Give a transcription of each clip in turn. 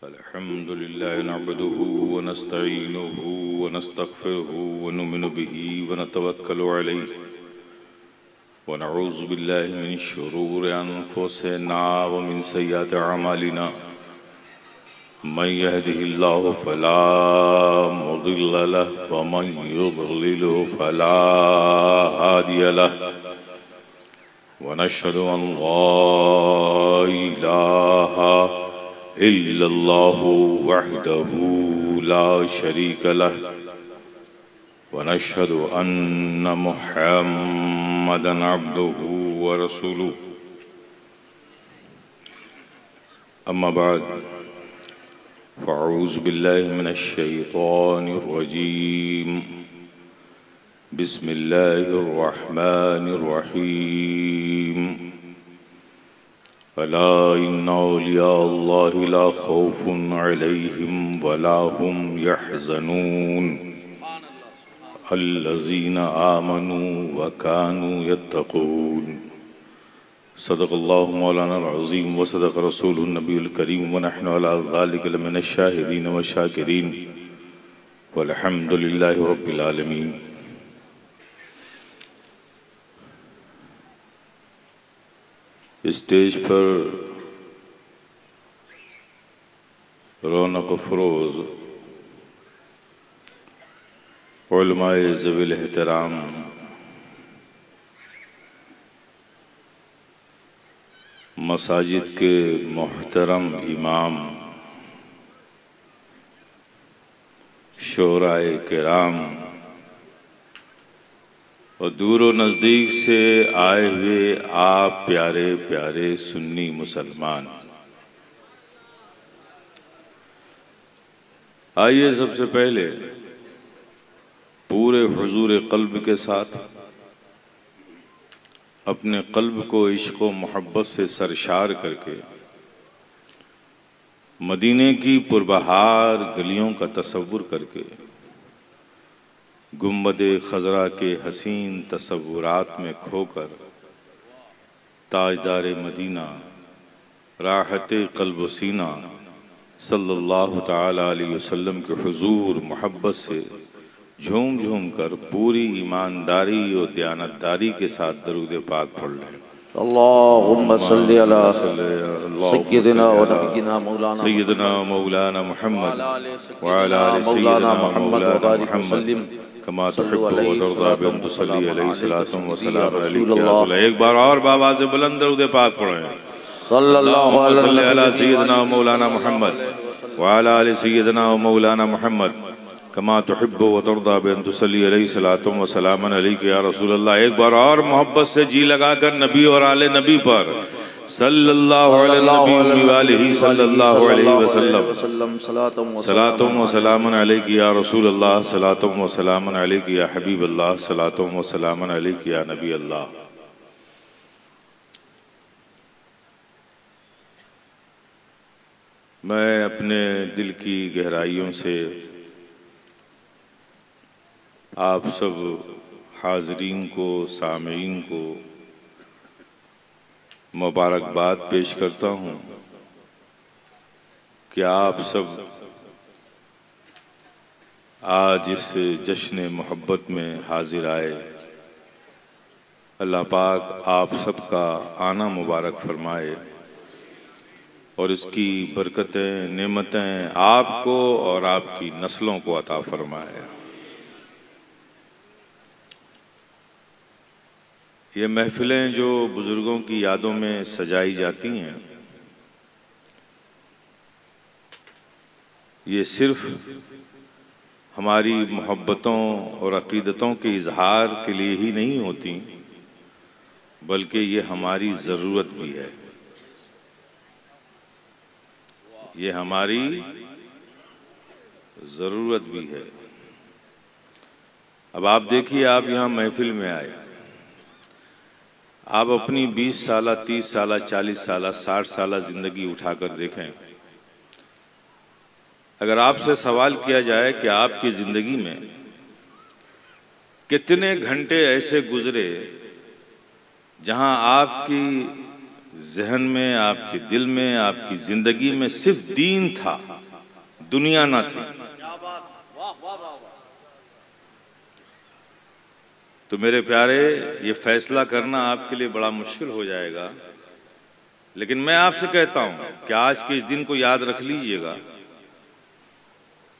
अल्हम्दुलिल्लाह नअब्दुहु व नस्तईनुहु व नस्तगफिरुहु व नुमिनु बिही व नतवक्कलु अलैहि व नऊज़ु बिल्लाहि मिन शुरूरि अनफुसिना व मिन सय्यिआति अमालिना मन यहदिहिल्लाहु फला मुदिल्ल लहु व मन युद्लिलहु फला हादिय लहु व नशहदु अन ला इलाहा इल्लल्लाहु वहदहु ला शरीक लहु व नशहदु अन्न मुहम्मदन अब्दुहु व रसूलुहु। अम्मा बाद फ़अऊज़ु बिल्लाहि मिनश शैतानिर रजीम। बिस्मिल्लाहिर रहमानिर रहीम। अला इन्ना औलिया अल्लाहि ला खौफुन अलैहिम वला हुम यहज़नून अल्लज़ीना आमनू व कानू यत्तक़ून। सदक़ल्लाहु मौलाना अज़ीम व सदक़ रसूलुन नबियुल करीम व नहनु अला ज़ालिका लमिनश शाहिदीन व शाकिरीन वल्हम्दुलिल्लाहि रब्बिल आलमीन। स्टेज पर रौनक फ़रोज़ उलमाए ज़वील एहतराम, मसाजिद के मोहतरम इमाम, शोराए किराम और दूर व नज़दीक से आए हुए आप प्यारे प्यारे सुन्नी मुसलमान, आइए सबसे पहले पूरे हुजूर क़ल्ब के साथ अपने क़ल्ब को इश्क़ व मोहब्बत से सरशार करके मदीने की पुरबहार गलियों का तसव्वुर करके गुंबदे खज़रा के हसीन तसव्वुरात में खोकर ताजदार मदीना राहते क़ल्ब व सीना सल्लल्लाहु ताला अलैहि वसल्लम के हुजूर मोहब्बत से झूम झूम कर पूरी ईमानदारी और दयानतदारी के साथ दरूद पाक पढ़ लें। अल्लाहुम्मा सल्लि अला सय्यिदिना मौलाना मुहम्मद व अला आलि सय्यिदिना मौलाना मुहम्मद कमा तुहिब्बु व तर्दा बिन तुसल्ली अलैहि सलातु व सलाम अलैका। एक बार और बाबा से बुलंद दरूद पाक पढ़ें। सल्लल्लाहु अला सय्यिदिना मौलाना मुहम्मद व अला आलि सय्यिदिना मौलाना मुहम्मद कमा तुहिब्बु व तर्दा बिन तुसल्ली अलैहि सलातु व सलाम अलैका या रसूल अल्लाह। एक बार और मोहब्बत से जी लगाकर नबी और आले नबी पर सल्लल्लाहु अलैहि वसल्लम सलातुम व सलामुन अलैका या रसूल अल्लाह, सलातुम व सलामुन अलैका या हबीब अल्लाह, सलातुम व सलामुन अलैका या नबी अल्लाह। मैं अपने दिल की गहराइयों से आप सब हाज़रीन को, सामीन को मुबारकबाद पेश करता हूँ कि आप सब आज इस जश्न मोहब्बत में हाजिर आए। अल्लाह पाक आप सबका आना मुबारक फरमाए और इसकी बरकतें, नेमतें आपको और आपकी नस्लों को अता फरमाए। ये महफिलें जो बुज़ुर्गों की यादों में सजाई जाती हैं, ये सिर्फ हमारी मोहब्बतों और अक़ीदतों के इजहार के लिए ही नहीं होती, बल्कि ये हमारी ज़रूरत भी है। ये हमारी ज़रूरत भी है। अब आप देखिए, आप यहाँ महफिल में आए, आप अपनी 20 साल, 30 साल, 40 साल, 60 साल ज़िंदगी उठाकर देखें। अगर आपसे सवाल किया जाए कि आपकी ज़िंदगी में कितने घंटे ऐसे गुजरे जहां आपकी जहन में, आपके दिल में, आपकी जिंदगी में सिर्फ दीन था, दुनिया ना थी, तो मेरे प्यारे ये फैसला करना आपके लिए बड़ा मुश्किल हो जाएगा। लेकिन मैं आपसे कहता हूं कि आज के इस दिन को याद रख लीजिएगा।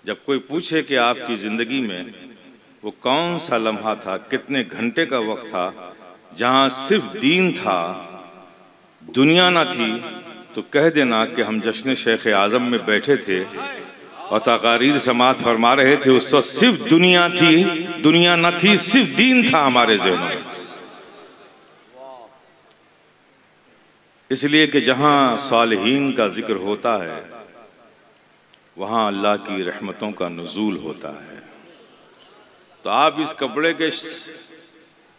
जब कोई पूछे कि आपकी जिंदगी में वो कौन सा लम्हा था, कितने घंटे का वक्त था जहां सिर्फ दीन था, दुनिया ना थी, तो कह देना कि हम जश्न शेख आजम में बैठे थे और तकारीर समात फरमा रहे थे। उस वक्त सिर्फ दुनिया थी, दुनिया न थी, सिर्फ दीन था हमारे ज़हनों में। इसलिए कि जहां सालिहीन का जिक्र होता है वहां अल्लाह की रहमतों का नुज़ूल होता है। तो आप इस कपड़े के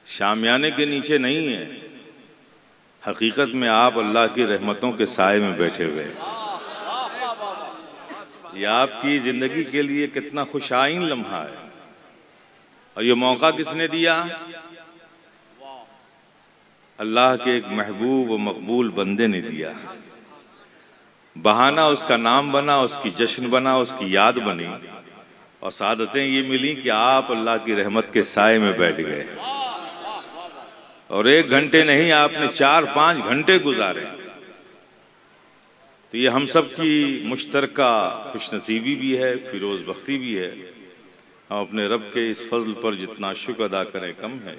शामियाने के नीचे नहीं हैं, हकीकत में आप अल्लाह की रहमतों के साए में बैठे हुए हैं। ये आपकी जिंदगी के लिए कितना खुशाइन लम्हा है, और ये मौका किसने दिया? अल्लाह के एक महबूब व मकबूल बंदे ने दिया। बहाना उसका नाम बना, उसकी जश्न बना, उसकी याद बनी, और सादतें ये मिली कि आप अल्लाह की रहमत के साए में बैठ गए। और 1 घंटे नहीं, आपने 4-5 घंटे गुजारे। तो ये हम सब की मुश्तरका खुशनसीबी भी है, फिरोज बख्ती भी है। हम अपने रब के इस फजल पर जितना शुक्र अदा करें कम है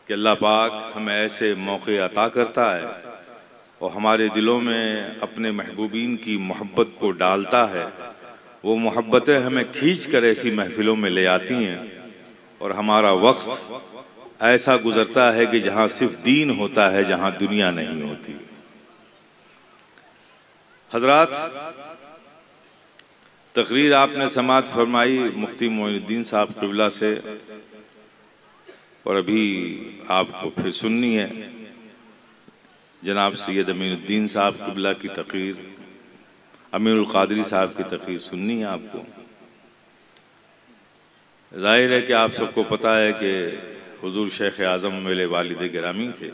कि अल्लाह पाक हमें ऐसे मौके अता करता है और हमारे दिलों में अपने महबूबीन की मोहब्बत को डालता है। वो मोहब्बतें हमें खींच कर ऐसी महफिलों में ले आती हैं और हमारा वक्त ऐसा गुजरता है कि जहाँ सिर्फ दीन होता है, जहाँ दुनिया नहीं होती। हजरात, तकरीर आपने समात फरमाई मुफ्ती मोइनुद्दीन साहब क़िबला से, और अभी आपको फिर सुननी है जनाब सैयद अमीनुद्दीन साहब क़िबला की तकरीर, अमीरुल क़ादरी साहब की तकरीर सुननी है आपको। जाहिर है कि आप सबको पता है कि हुजूर शेख आज़म मेरे वालिद गिरामी थे।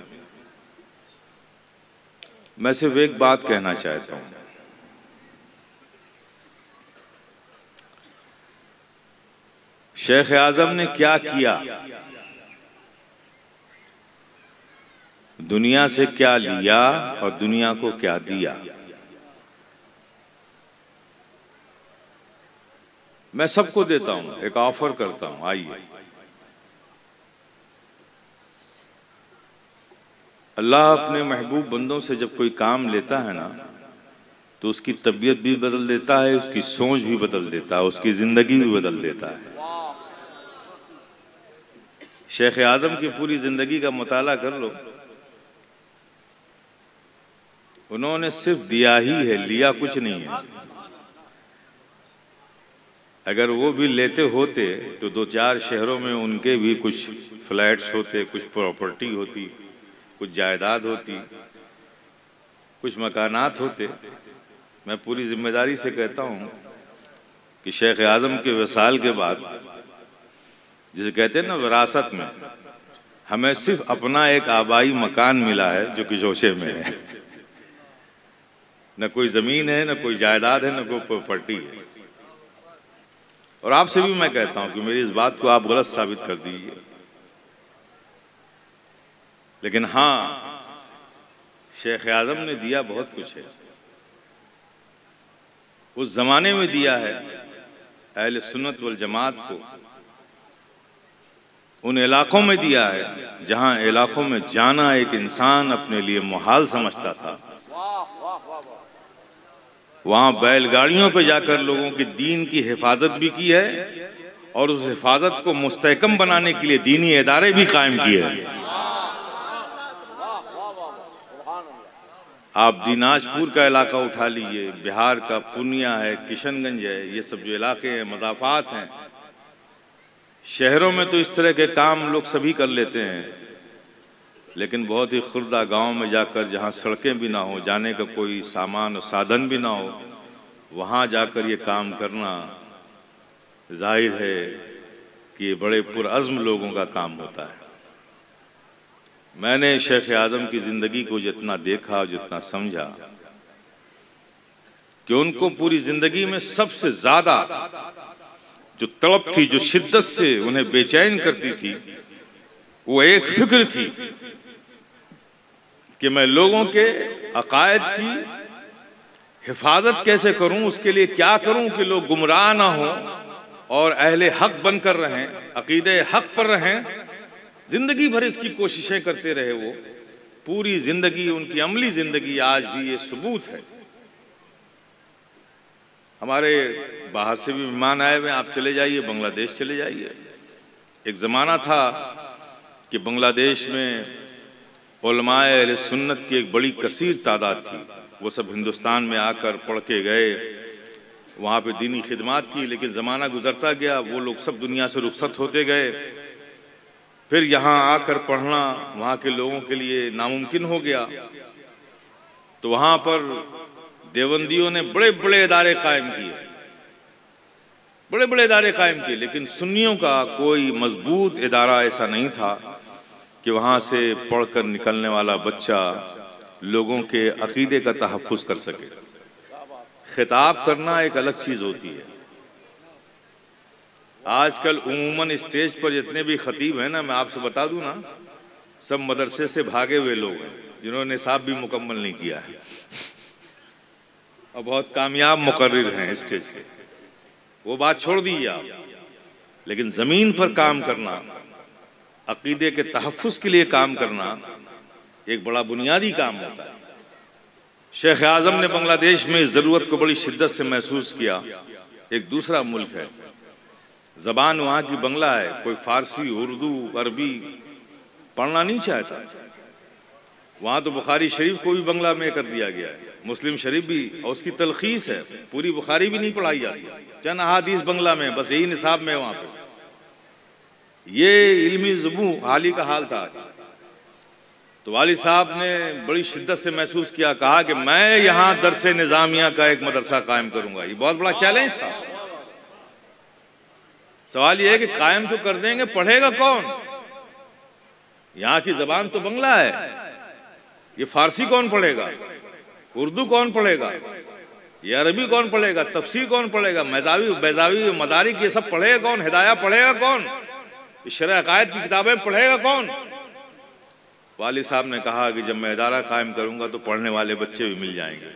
मैं सिर्फ एक बात कहना चाहता हूँ, शेख आज़म ने क्या किया, दुनिया से क्या लिया और दुनिया को क्या दिया। मैं सबको देता हूं, एक ऑफर करता हूं, आइए। अल्लाह अपने महबूब बंदों से जब कोई काम लेता है ना, तो उसकी तबीयत भी बदल देता है, उसकी सोच भी बदल देता है, उसकी जिंदगी भी बदल देता है। शेख आज़म की पूरी जिंदगी का मुताला कर लो, उन्होंने सिर्फ दिया ही है, लिया कुछ नहीं है। अगर वो भी लेते होते तो 2-4 शहरों में उनके भी कुछ फ्लैट्स होते, कुछ प्रॉपर्टी होती, कुछ जायदाद होती, कुछ मकानात होते। मैं पूरी जिम्मेदारी से कहता हूँ कि शेख आज़म के वसाल के बाद, जिसे कहते हैं ना विरासत में, हमें सिर्फ अपना एक आबाई मकान मिला है जो कि जोशे में है। न कोई जमीन है, न कोई जायदाद है, न कोई प्रॉपर्टी है। और आपसे भी मैं कहता हूं कि मेरी इस बात को आप गलत साबित कर दीजिए, लेकिन हाँ, शेख आज़म ने दिया बहुत कुछ है। उस जमाने में दिया है अहले सुन्नत वल जमात को, उन इलाकों में दिया है जहां इलाकों में जाना एक इंसान अपने लिए मुहाल समझता था। वहां बैलगाड़ियों पे जाकर लोगों के दीन की हिफाजत भी की है और उस हिफाजत को मुस्तहकम बनाने के लिए दीनी इदारे भी कायम किए हैं। आप दिनाजपुर का इलाका उठा लीजिए, बिहार का पूर्णिया है, किशनगंज है, ये सब जो इलाके हैं, मज़ाफ़ात हैं। शहरों में तो इस तरह के काम लोग सभी कर लेते हैं, लेकिन बहुत ही खुर्दा गांव में जाकर, जहां सड़कें भी ना हो, जाने का कोई सामान और साधन भी ना हो, वहां जाकर ये काम करना जाहिर है कि ये बड़े पुरअज़्म लोगों का काम होता है। मैंने शेख आज़म की ज़िंदगी को जितना देखा और जितना समझा कि उनको पूरी ज़िंदगी में सबसे ज़्यादा जो तड़प थी, जो शिद्दत से उन्हें बेचैन करती थी, वो एक फिक्र थी कि मैं लोगों के अकायद की हिफाजत कैसे करूं, उसके लिए क्या करूं कि लोग गुमराह ना हो और अहले हक बनकर रहें, अकीदे हक पर रहें। जिंदगी भर इसकी कोशिशें करते रहे वो, पूरी जिंदगी, उनकी अमली जिंदगी आज भी ये सबूत है। हमारे बाहर से भी मेहमान आए हुए, आप चले जाइए, बांग्लादेश चले जाइए। एक ज़माना था कि बांग्लादेश में उलमाए अहले सुन्नत की एक बड़ी कसीर तादाद थी। वो सब हिंदुस्तान में आकर पढ़ के गए, वहाँ पे दीनी खिदमत की, लेकिन ज़माना गुजरता गया, वो लोग सब दुनिया से रुखसत होते गए। फिर यहाँ आकर पढ़ना वहाँ के लोगों के लिए नामुमकिन हो गया। तो वहाँ पर देवबंदियों ने बड़े बड़े इदारे कायम किए, बड़े बड़े इदारे कायम किए, लेकिन सुन्नियों का कोई मजबूत इदारा ऐसा नहीं था कि वहाँ से पढ़कर निकलने वाला बच्चा लोगों के अकीदे का तहफ़्फ़ुज़ कर सके। खिताब करना एक अलग चीज़ होती है। आजकल उमूमन स्टेज पर जितने भी खतीब हैं ना, मैं आपसे बता दूं ना, सब मदरसे से भागे हुए लोग हैं जिन्होंने निसाब भी मुकम्मल नहीं किया है और बहुत कामयाब मुकर्रिर हैं स्टेज के। वो बात छोड़ दीजिए आप, लेकिन ज़मीन पर काम करना, अकीदे के तहफ़्फ़ुज़ के लिए काम करना एक बड़ा बुनियादी काम होता है। शेख आज़म ने बांग्लादेश में इस ज़रूरत को बड़ी शिद्दत से महसूस किया। एक दूसरा मुल्क है, ज़बान वहाँ की बंगला है, कोई फ़ारसी, उर्दू, अरबी पढ़ना नहीं चाहता। वहाँ तो बुखारी शरीफ को भी बंगला में कर दिया गया है, मुस्लिम शरीफ भी, और उसकी तलखीस है, पूरी बुखारी भी नहीं पढ़ाई जाती, चंद अहादीस बंगला में, बस यही निसाब में वहाँ पे। ये इल्मी ज़ुबू हाली का हाल था। तो वाली साहब ने बड़ी शिद्दत से महसूस किया, कहा कि मैं यहाँ दरसे निज़ामिया का एक मदरसा कायम करूँगा। ये बहुत बड़ा चैलेंज था। सवाल ये है कि कायम तो कर देंगे, पढ़ेगा कौन? यहाँ की ज़बान तो बंगला है, ये फ़ारसी कौन पढ़ेगा, उर्दू कौन पढ़ेगा, ये अरबी कौन पढ़ेगा, तफसीर कौन पढ़ेगा, मैजावी बैजावी मदारिक ये सब पढ़ेगा कौन, हिदाया पढ़ेगा कौन, शरअ अक़ायद की किताबें पढ़ेगा कौन? वाली साहब ने कहा कि जब मैं इदारा कायम करूंगा तो पढ़ने वाले बच्चे भी मिल जाएंगे।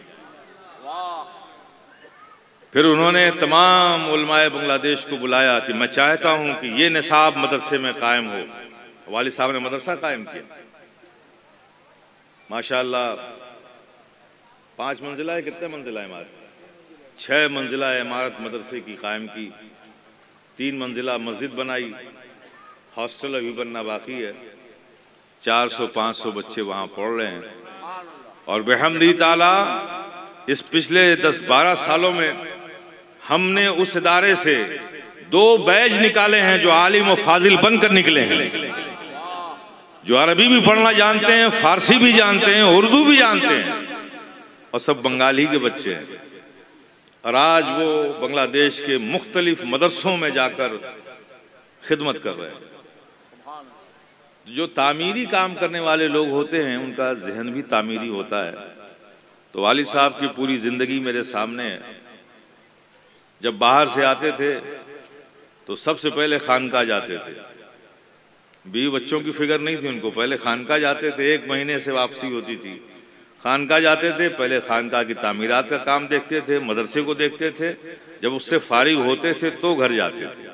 फिर उन्होंने तमाम उलमाए बांग्लादेश को बुलाया कि मैं चाहता हूं कि ये निसाब मदरसे में कायम हो। वाली साहब ने मदरसा कायम किया। माशाअल्लाह 5 मंजिला है, कितने मंजिला इमारत? 6 मंजिला इमारत मदरसे की कायम की, 3 मंजिला मस्जिद बनाई, हॉस्टल अभी बनना बाकी है। 400-500 बच्चे वहाँ पढ़ रहे हैं। और बेहमदी ताला इस पिछले 10-12 सालों में हमने उस इदारे से 2 बैच निकाले हैं जो आलिम और फाजिल बनकर निकले हैं, जो अरबी भी पढ़ना जानते हैं, फारसी भी जानते हैं, उर्दू भी जानते हैं, और सब बंगाली के बच्चे हैं। और आज वो बांग्लादेश के मुख्तलिफ मदरसों में जाकर खिदमत कर रहे हैं। जो तामीरी काम करने वाले लोग होते हैं उनका जहन भी तामीरी होता है। तो वालिद साहब की पूरी ज़िंदगी मेरे सामने है। जब बाहर से आते थे तो सबसे पहले खानका जाते थे, बीवी बच्चों की फिक्र नहीं थी उनको, पहले खानका जाते थे। 1 महीने से वापसी होती थी, खानका जाते थे, पहले खानका की तामीरात का काम देखते थे, मदरसे को देखते थे, जब उससे फारिग होते थे तो घर जाते थे।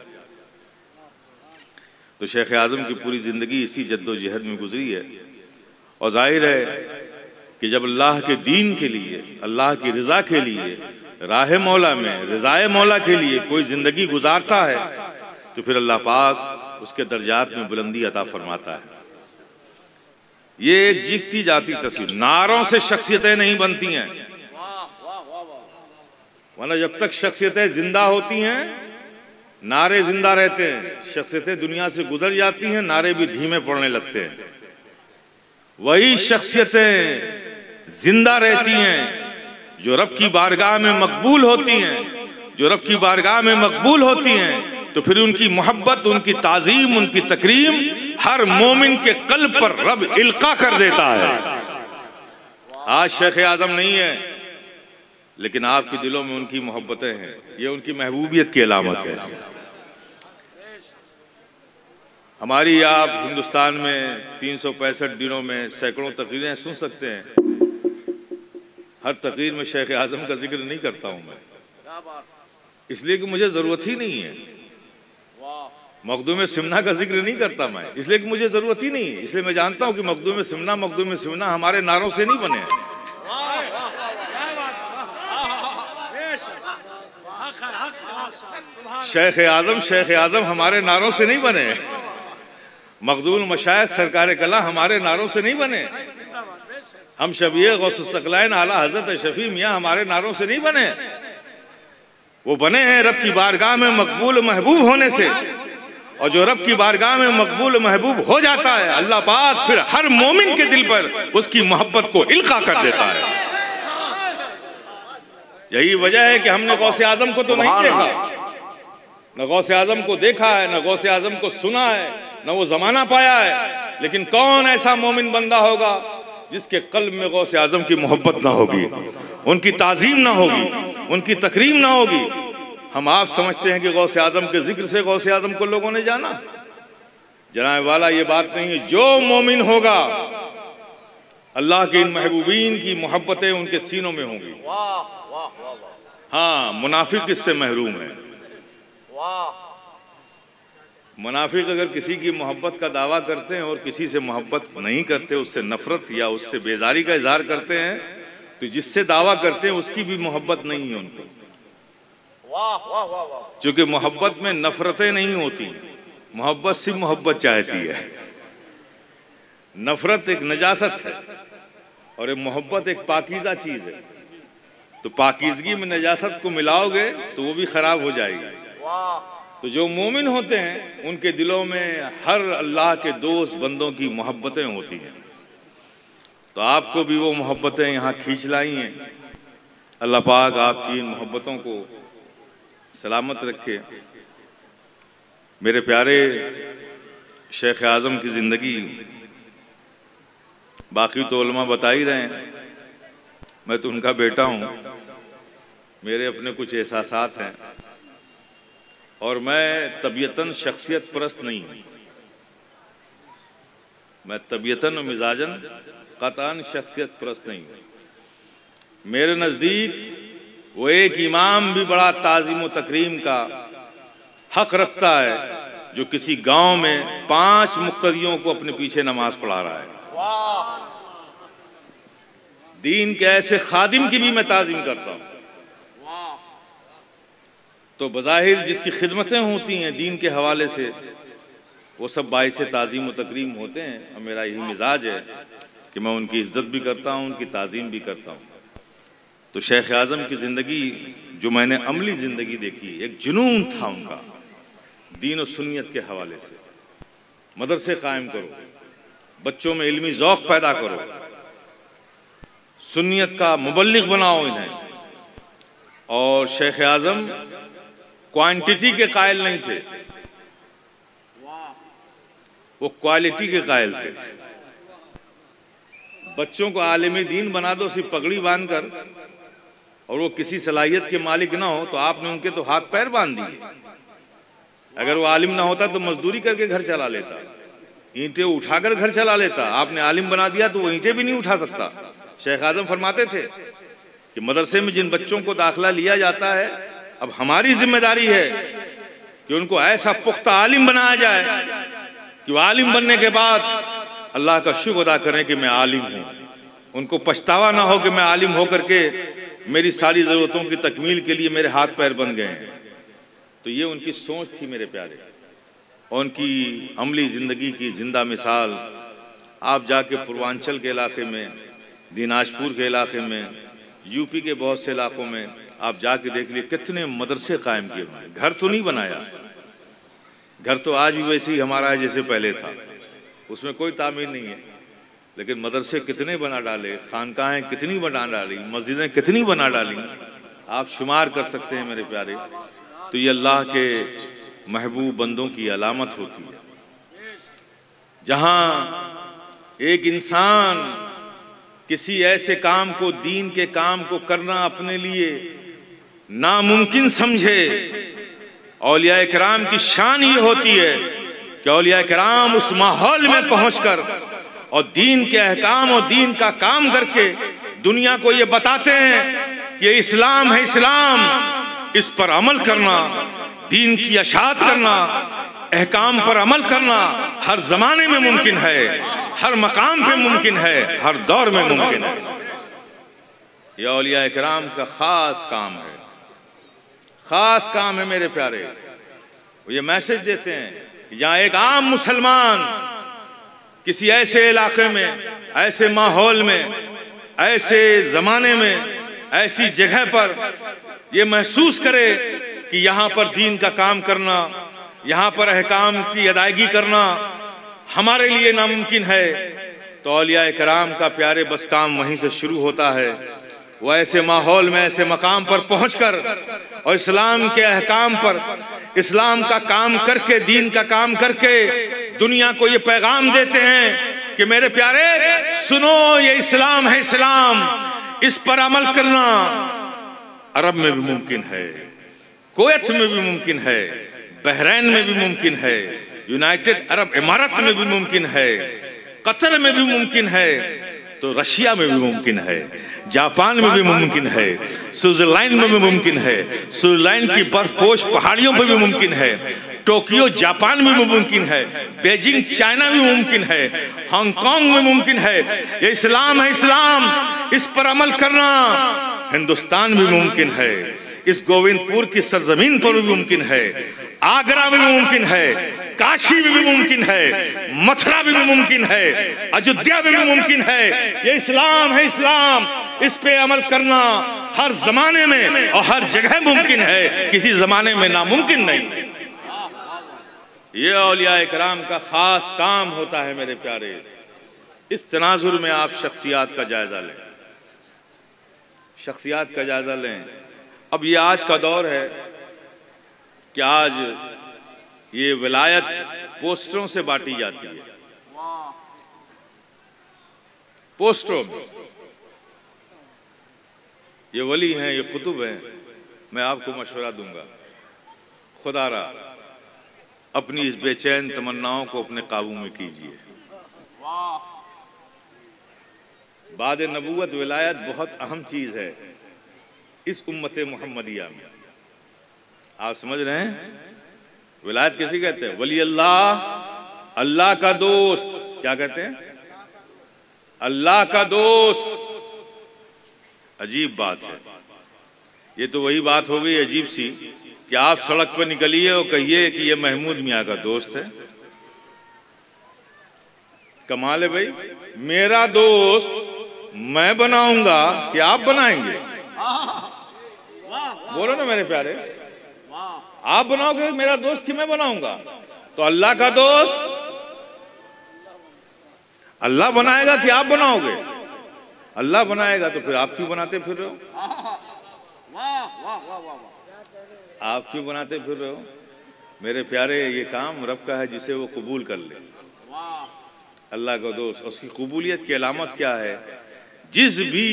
तो शेख आज़म की पूरी ज़िंदगी इसी जद्दोजहद में गुजरी है। और जाहिर है कि जब अल्लाह के दीन के लिए, अल्लाह की रज़ा के लिए, राह मौला में, रज़ाए मौला के लिए कोई ज़िंदगी गुजारता है तो फिर अल्लाह पाक उसके दर्जात में बुलंदी अता फरमाता है। ये एक जीती जाती तस्वीर, नारों से शख्सियतें नहीं बनती हैं, वरना जब तक शख्सियतें जिंदा होती हैं नारे जिंदा रहते हैं, शख्सियतें दुनिया से गुजर जाती हैं, नारे भी धीमे पड़ने लगते हैं। वही शख्सियतें जिंदा रहती हैं जो रब की बारगाह में मकबूल होती हैं, जो रब की बारगाह में मकबूल होती हैं, तो फिर उनकी मोहब्बत, उनकी ताजीम, उनकी तकरीम हर मोमिन के कल्ब पर रब इल्का कर देता है। आज शेख आजम नहीं है, लेकिन आपके दिलों में उनकी मोहब्बतें हैं। ये उनकी महबूबियत की अलामत है। हमारी आप हिंदुस्तान में 365 दिनों में सैकड़ों तकरीरें सुन सकते हैं। हर तकरीर में शेख आजम का जिक्र नहीं करता हूं मैं, इसलिए कि मुझे जरूरत ही नहीं है। मखदूम सिमना का जिक्र नहीं करता मैं, इसलिए कि मुझे जरूरत ही नहीं है। इसलिए मैं जानता हूं कि मखदूम सिमना हमारे नारों से नहीं बने। शेख आजम हमारे नारों से नहीं बने। मखदूम मशाइख सरकार कला हमारे नारों से नहीं बने। हम शबीए गौसुस्तकलाइन आला हजरत शफी मियाँ हमारे नारों से नहीं बने। वो बने हैं रब की बारगाह में मकबूल महबूब होने से। और जो रब की बारगाह में मकबूल महबूब हो जाता है, अल्लाह पाक फिर हर मोमिन के दिल पर उसकी मोहब्बत को इल्का कर देता है। यही वजह है कि हमने गौसे आजम को तो नहीं देखा, न गौसे आजम को देखा है, न गौसे आजम को सुना है, न वो जमाना पाया है। लेकिन कौन ऐसा मोमिन बंदा होगा जिसके कल्ब में गौसे आजम की मोहब्बत ना होगी, उनकी ताजीम ना होगी, उनकी तकरीम ना होगी। हम आप समझते हैं कि गौसे आजम के जिक्र से गौसे आजम को लोगों ने जाना। जनाब वाला ये बात नहीं है। जो मोमिन होगा अल्लाह के इन महबूबीन की मोहब्बतें उनके सीनों में होंगी। हाँ, मुनाफिक इससे महरूम है। मुनाफिक अगर किसी की मोहब्बत का दावा करते हैं और किसी से मोहब्बत नहीं करते, उससे नफरत या उससे बेजारी का इजहार करते हैं, तो जिससे दावा करते हैं उसकी भी मोहब्बत नहीं है उनको। क्योंकि मोहब्बत में नफरतें नहीं होती, मोहब्बत सिर्फ मोहब्बत चाहती है। नफरत एक नजासत है और एक मोहब्बत एक पाकीज़ा चीज है। तो पाकीज़गी में नजासत को मिलाओगे तो वो भी खराब हो जाएगी। तो जो मोमिन होते हैं उनके दिलों में हर अल्लाह के दोस्त बंदों की मोहब्बतें होती हैं। तो आपको भी वो मोहब्बतें यहाँ खींच लाई हैं। अल्लाह पाक आपकी इन मोहब्बतों को सलामत रखे। मेरे प्यारे शेख आज़म की ज़िंदगी, बाकी तो उलमा बता ही रहे हैं, मैं तो उनका बेटा हूँ। मेरे अपने कुछ एहसासात हैं और मैं तबीयतन शख्सियत परस्त नहीं हूँ। मैं तबीयतन और मिजाजन कतान शख्सियत परस्त नहीं हूँ। मेरे नज़दीक वो एक इमाम भी बड़ा ताज़ीम व तकरीम का हक रखता है जो किसी गांव में 5 मुक्तदियों को अपने पीछे नमाज पढ़ा रहा है। दीन के ऐसे खादिम की भी मैं ताज़ीम करता हूँ। तो बज़ाहिर जिसकी खिदमतें होती हैं दीन के हवाले से, वो सब बाइस ताज़ीम व तकरीम होते हैं। और मेरा यही मिजाज है कि मैं उनकी इज्जत भी करता हूँ, उनकी ताज़ीम भी करता हूँ। तो शेख आज़म की ज़िंदगी जो मैंने अमली ज़िंदगी देखी, एक जुनून था उनका दीन और सुन्नियत के हवाले से। मदरसे कायम करो, बच्चों में इल्मी ज़ौक़ पैदा करो, सुन्नियत का मुबल्लिग बनाओ इन्हें। और शेख आज़म क्वांटिटी के कायल नहीं थे, वो क्वालिटी के कायल थे। बच्चों को आलिम दीन बना दो सिर्फ पगड़ी बांधकर, और वो किसी सलाहियत के मालिक ना हो तो आपने उनके तो हाथ पैर बांध दिए। अगर वो आलिम ना होता तो मजदूरी करके घर चला लेता, ईंटें उठाकर घर चला लेता। आपने आलिम बना दिया तो वो ईंटें भी नहीं उठा सकता। शेख आज़म फरमाते थे कि मदरसे में जिन बच्चों को दाखिला लिया जाता है, अब हमारी जिम्मेदारी है कि उनको ऐसा पुख्ता आलिम बनाया जाए कि वो आलिम बनने के बाद अल्लाह का शुक्र अदा करें कि मैं आलिम हूँ। उनको पछतावा ना हो कि मैं आलिम होकर के मेरी सारी ज़रूरतों की तकमील के लिए मेरे हाथ पैर बन गए हैं। तो ये उनकी सोच थी मेरे प्यारे, और उनकी अमली ज़िंदगी की ज़िंदा मिसाल आप जाके पूर्वांचल के इलाके में, दिनाजपुर के इलाके में, यूपी के बहुत से इलाकों में आप जाके देख लिए कितने मदरसे कायम किए हुए हैं। घर तो नहीं बनाया, घर तो आज भी वैसे ही हमारा है जैसे पहले था, उसमें कोई तामीर नहीं है। लेकिन मदरसे कितने बना डाले, खानकाहें कितनी बना डाली, मस्जिदें कितनी बना डाली, आप शुमार कर सकते हैं मेरे प्यारे। तो ये अल्लाह के महबूब बंदों की अलामत होती है। जहां एक इंसान किसी ऐसे काम को, दीन के काम को करना अपने लिए नामुमकिन समझे, औलिया किराम की शान ये होती है कि औलिया किराम उस माहौल में पहुंचकर और दीन के अहकाम और दीन का काम करके दुनिया को ये बताते हैं कि ये इस्लाम है, इस्लाम, इस पर अमल करना, दीन की अशात करना, अहकाम पर अमल करना हर जमाने में मुमकिन है, हर मकाम पे मुमकिन है, हर दौर में मुमकिन है। यह औलिया किराम का खास काम है, खास काम है मेरे प्यारे। ये मैसेज देते हैं कि जहाँ एक आम मुसलमान किसी ऐसे इलाके में, ऐसे माहौल में, ऐसे जमाने में, ऐसी जगह पर ये महसूस करे कि यहाँ पर दीन का काम करना, यहाँ पर अहकाम की अदायगी करना हमारे लिए नामुमकिन है, तो औलिया किराम का प्यारे बस काम वहीं से शुरू होता है। वो ऐसे माहौल में, ऐसे मकाम पर पहुंचकर और इस्लाम के अहकाम पर, इस्लाम का काम करके, दीन का काम करके दुनिया को ये पैगाम देते हैं कि मेरे प्यारे सुनो, ये इस्लाम है, इस्लाम, इस पर अमल करना अरब में भी मुमकिन है, कुवैत में भी मुमकिन है, बहरैन में भी मुमकिन है, यूनाइटेड अरब इमारत में भी मुमकिन है, कतर में भी मुमकिन है, तो रशिया में भी मुमकिन है, जापान में भी मुमकिन है, स्विट्जरलैंड में भी मुमकिन है, स्विट्जरलैंड की बर्फपोश पहाड़ियों पर भी मुमकिन है, टोक्यो जापान में भी मुमकिन है, बीजिंग चाइना में मुमकिन है, हांगकांग में मुमकिन है। ये इस्लाम है, इस्लाम, इस पर अमल करना हिंदुस्तान में भी मुमकिन है, इस गोविंदपुर की सरजमीन पर भी मुमकिन है, आगरा में भी मुमकिन है, काशी में भी मुमकिन है, मथुरा में भी मुमकिन है, अयोध्या में भी मुमकिन है। ये इस्लाम है, इस्लाम, इस पे अमल करना हर जमाने में और हर जगह मुमकिन है, किसी जमाने में नामुमकिन नहीं। ये औलिया किराम का खास काम होता है मेरे प्यारे। इस तनाजुर में आप शख्सियात का जायजा लें, शख्सियात का जायजा लें। अब ये आज का दौर है कि आज ये विलायत पोस्टरों से बांटी जाती है, पोस्टरों में। ये वली हैं, ये कुतुब हैं। मैं आपको मशवरा दूंगा, खुदारा अपनी इस बेचैन तमन्नाओं को अपने काबू में कीजिए। बाद नबूवत विलायत बहुत अहम चीज है इस उम्मत मुहम्मदिया में। आप समझ रहे हैं? विलायत किसे कहते हैं? वली अल्लाह, अल्लाह का दोस्त। क्या कहते हैं? अल्लाह का दोस्त। अजीब बात है। ये तो वही बात हो गई अजीब सी कि आप सड़क पर निकलिए और कहिए कि ये महमूद मियाँ का दोस्त है। कमाल है भाई। मेरा दोस्त मैं बनाऊंगा कि आप बनाएंगे? बोलो ना मेरे प्यारे, आप बनाओगे मेरा दोस्त कि मैं बनाऊंगा? तो अल्लाह का दोस्त अल्लाह बनाएगा कि आप बनाओगे? अल्लाह बनाएगा, तो फिर आप क्यों बनाते फिर रहे हो? आप क्यों बनाते फिर रहे हो? मेरे प्यारे, ये काम रब का है जिसे वो कबूल कर ले। अल्लाह का दोस्त, उसकी कबूलियत की अलामत क्या है? जिस भी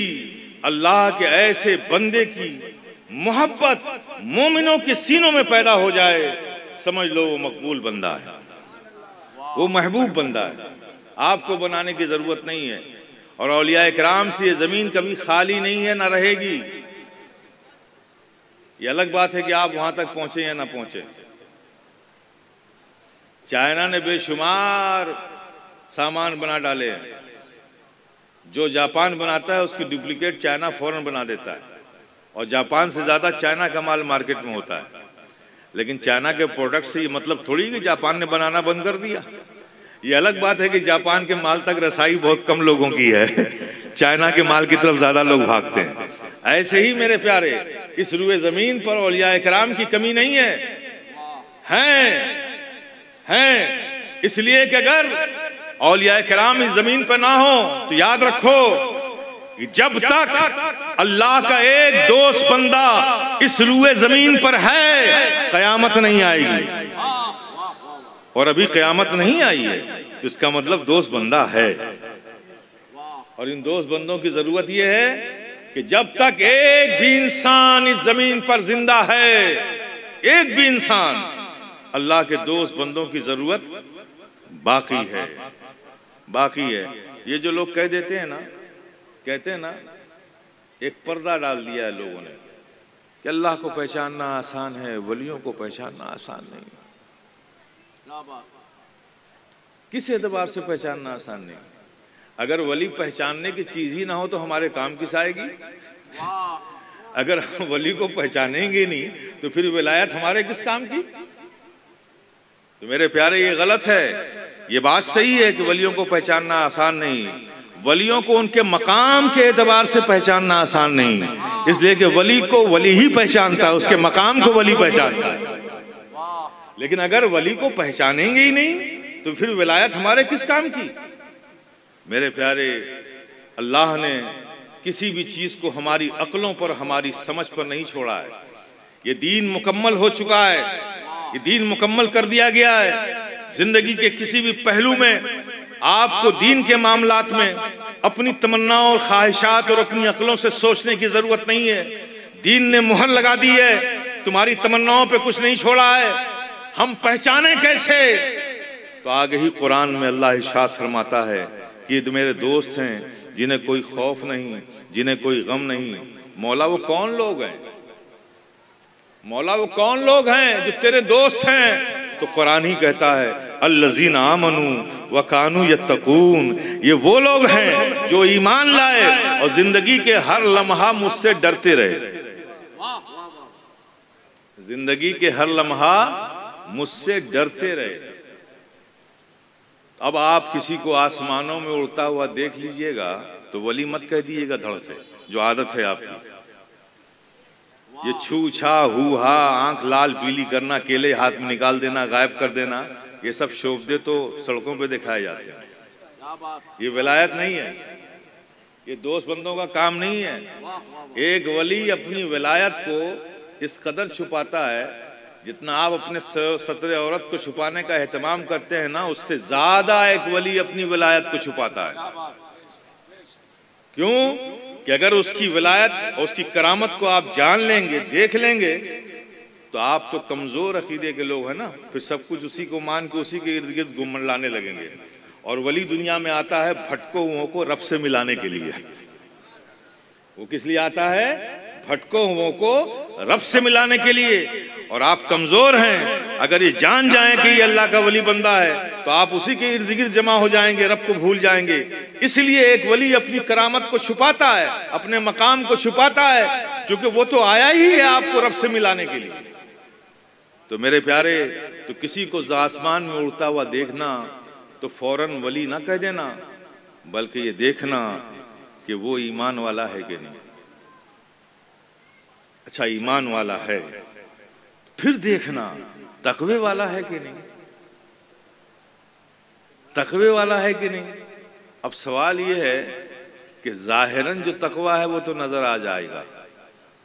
अल्लाह के ऐसे बंदे की मोहब्बत मोमिनों के सीनों में पैदा हो जाए, समझ लो वो मकबूल बंदा है, वो महबूब बंदा है। आपको बनाने की जरूरत नहीं है। और औलिया इकराम से ये जमीन कभी खाली नहीं है, ना रहेगी। ये अलग बात है कि आप वहां तक पहुंचे या ना पहुंचे। चाइना ने बेशुमार सामान बना डाले हैं। जो जापान बनाता है उसकी डुप्लीकेट चाइना फौरन बना देता है, और जापान से ज्यादा चाइना का माल मार्केट में होता है। लेकिन चाइना के प्रोडक्ट से ये मतलब थोड़ी कि जापान ने बनाना बंद कर दिया। ये अलग बात है कि जापान के माल तक रसाई बहुत कम लोगों की है, चाइना के माल की तरफ ज्यादा लोग भागते हैं। ऐसे ही मेरे प्यारे, इस रुए जमीन पर औलिया इकराम की कमी नहीं है। हैं इसलिए कि अगर औलिया इकराम इस जमीन पर ना हो तो याद रखो कि जब तक अल्लाह का एक दोस्त बंदा इस रुए जमीन पर है, कयामत नहीं आएगी। और अभी क़यामत नहीं आई है, तो इसका मतलब दोस्त बंदा है। और इन दोस्त बंदों की जरूरत यह है कि जब तक एक भी इंसान इस जमीन पर जिंदा है, एक भी इंसान, अल्लाह के दोस्त बंदों की जरूरत बाकी है, बाकी है। ये जो लोग कह देते हैं ना, कहते हैं ना, एक पर्दा डाल दिया है लोगों ने कि अल्लाह को पहचानना आसान है, वलियों को पहचानना आसान नहीं। किस एतबार से पहचानना आसान नहीं? अगर वली पहचानने की चीज ही ना हो तो हमारे काम किस आएगी? अगर वली को पहचानेंगे नहीं तो फिर विलायत हमारे किस काम की? तो मेरे प्यारे, ये गलत है। ये बात सही है कि वलियों को पहचानना आसान नहीं, वलियों को उनके मकाम के एतबार से पहचानना आसान नहीं, इसलिए कि वली को वली ही पहचानता है, उसके मकाम को वली पहचानता है। लेकिन अगर वली को पहचानेंगे ही नहीं तो फिर विलायत हमारे किस काम की? मेरे प्यारे, अल्लाह ने किसी भी चीज को हमारी अक्लों पर, हमारी समझ पर नहीं छोड़ा है। ये दीन मुकम्मल हो चुका है, ये दीन मुकम्मल कर दिया गया है। जिंदगी के किसी भी पहलू में आपको दीन के मामलात में अपनी तमन्नाओं और ख्वाहिशात और अपनी अक्लों से सोचने की जरूरत नहीं है। दीन ने मुहर लगा दी है, तुम्हारी तमन्नाओं पे कुछ नहीं छोड़ा है। हम पहचाने कैसे? तो आगे ही कुरान में अल्लाह इरशाद फरमाता है कि ये मेरे दोस्त हैं जिन्हें कोई खौफ नहीं, जिन्हें कोई गम नहीं। मौला वो कौन लोग हैं? मौला वो कौन लोग हैं जो तेरे दोस्त हैं? तो कुरान ही कहता है अल्लज़ीना आमनू व कानू यत्तकून, ये वो लोग हैं जो ईमान लाए और जिंदगी के हर लम्हा मुझसे डरते रहे। जिंदगी के हर लम्हा मुझसे डरते रहे। अब आप किसी को आसमानों में उड़ता हुआ देख लीजिएगा तो वली मत कह दीजिएगा धड़ से, जो आदत है आपकी। ये छू छा हु हा, आंख लाल पीली करना, केले हाथ में निकाल देना, गायब कर देना, ये सब शोभदे तो सड़कों पे दिखाए जाते हैं। ये विलायत नहीं है, ये दोस्त बंदों का काम नहीं है। एक वली अपनी विलायत को इस कदर छुपाता है, जितना आप अपने सत्र औरत को छुपाने का एहतमाम करते हैं ना, उससे ज्यादा एक वली अपनी विलायत को छुपाता है। क्यों? कि अगर उसकी विलायत और उसकी करामत को आप जान लेंगे, देख लेंगे, तो आप तो कमजोर अकीदे के लोग हैं ना, फिर सब कुछ उसी को मान के उसी के इर्द गिर्द घूमने लाने लगेंगे। और वली दुनिया में आता है भटको हुओं को रब से मिलाने के लिए। वो किस लिए आता है? भटको हुओं को रब से मिलाने के लिए। और आप कमजोर हैं, अगर ये जान जाएं कि ये अल्लाह का वली बंदा है तो आप उसी के इर्द गिर्द जमा हो जाएंगे, रब को भूल जाएंगे। इसलिए एक वली अपनी करामत को छुपाता है, अपने मकाम को छुपाता है, क्योंकि वो तो आया ही है आपको रब से मिलाने के लिए। तो मेरे प्यारे, तो किसी को आसमान में उड़ता हुआ देखना तो फौरन वली ना कह देना, बल्कि ये देखना कि वो ईमान वाला है कि नहीं। अच्छा, ईमान वाला है, फिर देखना तकवे वाला है कि नहीं, तकवे वाला है कि नहीं। अब सवाल यह है कि जाहिरन जो तकवा है वो तो नजर आ जाएगा,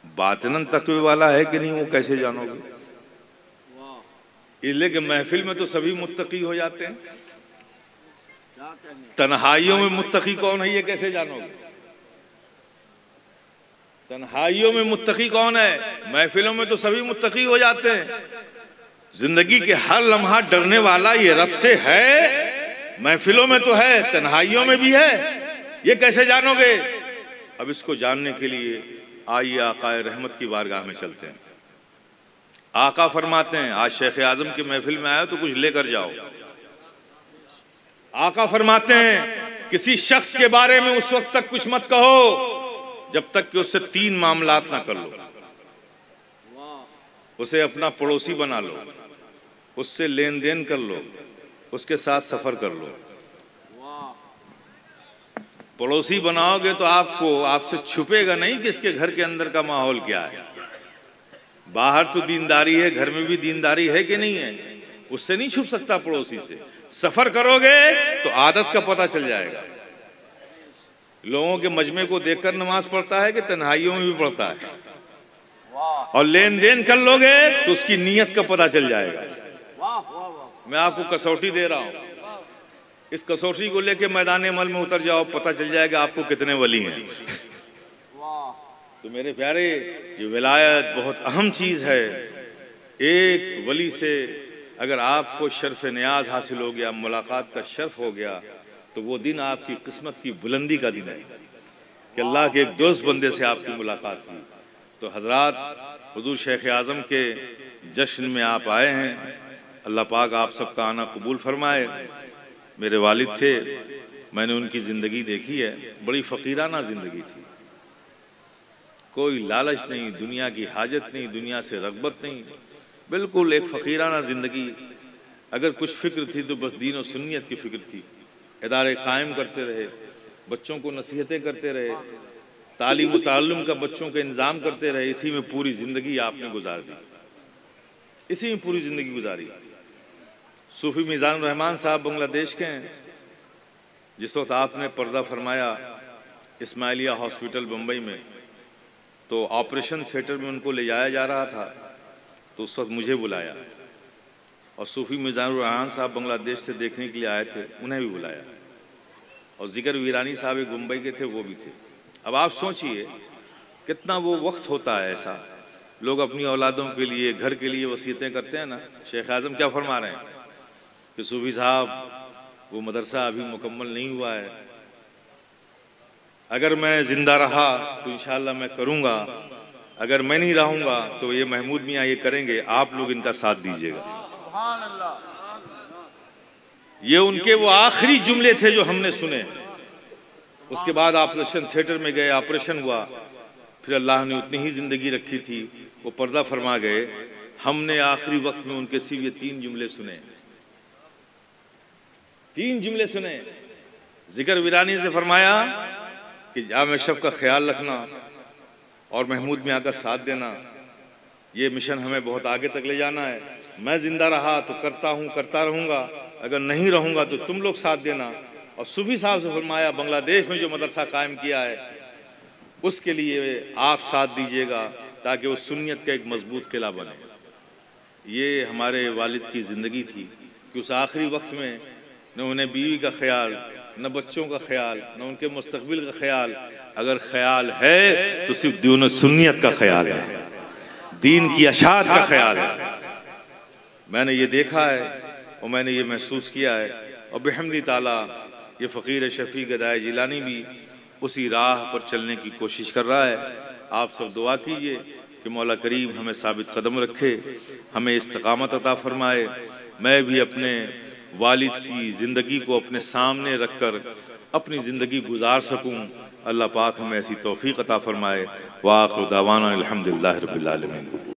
बातिनन तकवे वाला है कि नहीं वो कैसे जानोगे? इसलिए कि महफिल में तो सभी मुत्तकी हो जाते हैं, तन्हाइयों में मुत्तकी कौन है ये कैसे जानोगे? तन्हाइयों में मुत्तकी कौन है? महफिलों में तो सभी मुत्तकी हो जाते हैं। जिंदगी के हर लम्हा डरने वाला ये रब से है, महफिलों में तो है, तन्हाइयों में भी है, ये कैसे जानोगे? अब इसको जानने के लिए आइए आकाए रहमत की बारगाह में चलते हैं। आका फरमाते हैं, आज शेख आजम की महफिल में आए तो कुछ लेकर जाओ। आका फरमाते हैं, किसी शख्स के बारे में उस वक्त तक कुछ मत कहो जब तक कि उससे 3 मामलात ना कर लो। उसे अपना पड़ोसी बना लो, उससे लेन देन कर लो, उसके साथ सफर कर लो। पड़ोसी बनाओगे तो आपसे छुपेगा नहीं कि इसके घर के अंदर का माहौल क्या है। बाहर तो दीनदारी है, घर में भी दीनदारी है कि नहीं है, उससे नहीं छुप सकता पड़ोसी से। सफर करोगे तो आदत का पता चल जाएगा। लोगों के मजमे को देखकर नमाज पढ़ता है कि तन्हाइयों में भी पढ़ता है। और लेन देन कर लोगे तो उसकी नीयत का पता चल जाएगा। मैं आपको कसौटी दे रहा हूँ, इस कसौटी को लेके मैदान अमल में उतर जाओ, पता चल जाएगा आपको कितने वली हैं। तो मेरे प्यारे, ये विलायत बहुत अहम चीज़ है। एक वली से अगर आपको शर्फ नियाज हासिल हो गया, मुलाकात का शर्फ हो गया, तो वो दिन आपकी किस्मत की बुलंदी का दिन है कि अल्लाह के एक दोस्त बंदे से आपकी मुलाकात हुई। तो हजरात, हुजूर शेख आज़म के जश्न में आप आए हैं, अल्लाह पाक आप सबका आना कबूल फरमाए। मेरे वालिद थे, मैंने उनकी ज़िंदगी देखी है, बड़ी फ़कीराना ज़िंदगी थी, कोई लालच नहीं, दुनिया की हाजत नहीं, दुनिया से रग़बत नहीं, बिल्कुल एक फ़कीराना ज़िंदगी। अगर कुछ फ़िक्र थी तो बस दीन और सुन्नियत की फ़िक्र थी। इदारे कायम करते रहे, बच्चों को नसीहतें करते रहे, तालीम व ताल्लुम का बच्चों का इंतज़ाम करते रहे। इसी में पूरी ज़िंदगी आपने गुजार दी, इसी में पूरी ज़िंदगी गुजारी। सूफ़ी मीज़ानुर रहमान साहब बांग्लादेश के हैं। जिस वक्त आपने पर्दा फरमाया इस्माइलिया हॉस्पिटल बम्बई में, तो ऑपरेशन थिएटर में उनको ले जाया जा रहा था, तो उस वक्त मुझे बुलाया, और सूफ़ी मीज़ानुर रहमान साहब बांग्लादेश से देखने के लिए आए थे, उन्हें भी बुलाया, और ज़िकर वीरानी साहब एक मुंबई के थे, वो भी थे। अब आप सोचिए कितना वो वक्त होता है ऐसा, लोग अपनी औलादों के लिए, घर के लिए वसीयतें करते हैं ना। शेख आज़म क्या फरमा रहे हैं कि सूफ़ी साहब वो मदरसा अभी मुकम्मल नहीं हुआ है, अगर मैं ज़िंदा रहा तो इंशाअल्लाह मैं करूँगा, अगर मैं नहीं रहूँगा तो ये महमूद मियाँ ये करेंगे, आप लोग इनका साथ दीजिएगा। ये उनके वो आखिरी जुमले थे जो हमने सुने। उसके बाद ऑपरेशन थिएटर में गए, ऑपरेशन हुआ, फिर अल्लाह ने उतनी ही ज़िंदगी रखी थी, वो पर्दा फरमा गए। हमने आखिरी वक्त में उनके सिर्फ ये 3 जुमले सुने, 3 जुमले सुने। ज़िकर वीरानी से फरमाया कि जाम शब का ख्याल रखना और महमूद मियाँ का साथ देना, ये मिशन हमें बहुत आगे तक ले जाना है। मैं ज़िंदा रहा तो करता हूँ, करता रहूँगा, अगर नहीं रहूँगा तो तुम लोग साथ देना। और सूफ़ी साहब से फरमाया बांग्लादेश में जो मदरसा कायम किया है उसके लिए आप साथ दीजिएगा, ताकि वो सुन्नियत का एक मजबूत किला बने। ये हमारे वालिद की ज़िंदगी थी कि उस आखिरी वक्त में न उन्हें बीवी का ख्याल, न बच्चों का ख्याल, न उनके मुस्तकबिल का ख्याल। अगर ख्याल है तो सिर्फ दीन और सुन्नियत का ख्याल है, दीन की अशात का ख्याल है। मैंने ये देखा है और मैंने ये महसूस किया है, और बिहम्दी ताला ये फ़कीर शफ़ी गदाए जिलानी भी उसी राह पर चलने की कोशिश कर रहा है। आप सब दुआ कीजिए कि मौला करीम हमें साबित कदम रखे, हमें इस्तिक़ामत अता फरमाए। मैं भी अपने वालिद की ज़िंदगी को अपने सामने रखकर अपनी ज़िंदगी गुजार सकूं। अल्लाह पाक हमें ऐसी तौफ़ीक़ अता फरमाए। व आख़िरु दावाना अल्हम्दुलिल्लाहि रब्बिल आलमीन।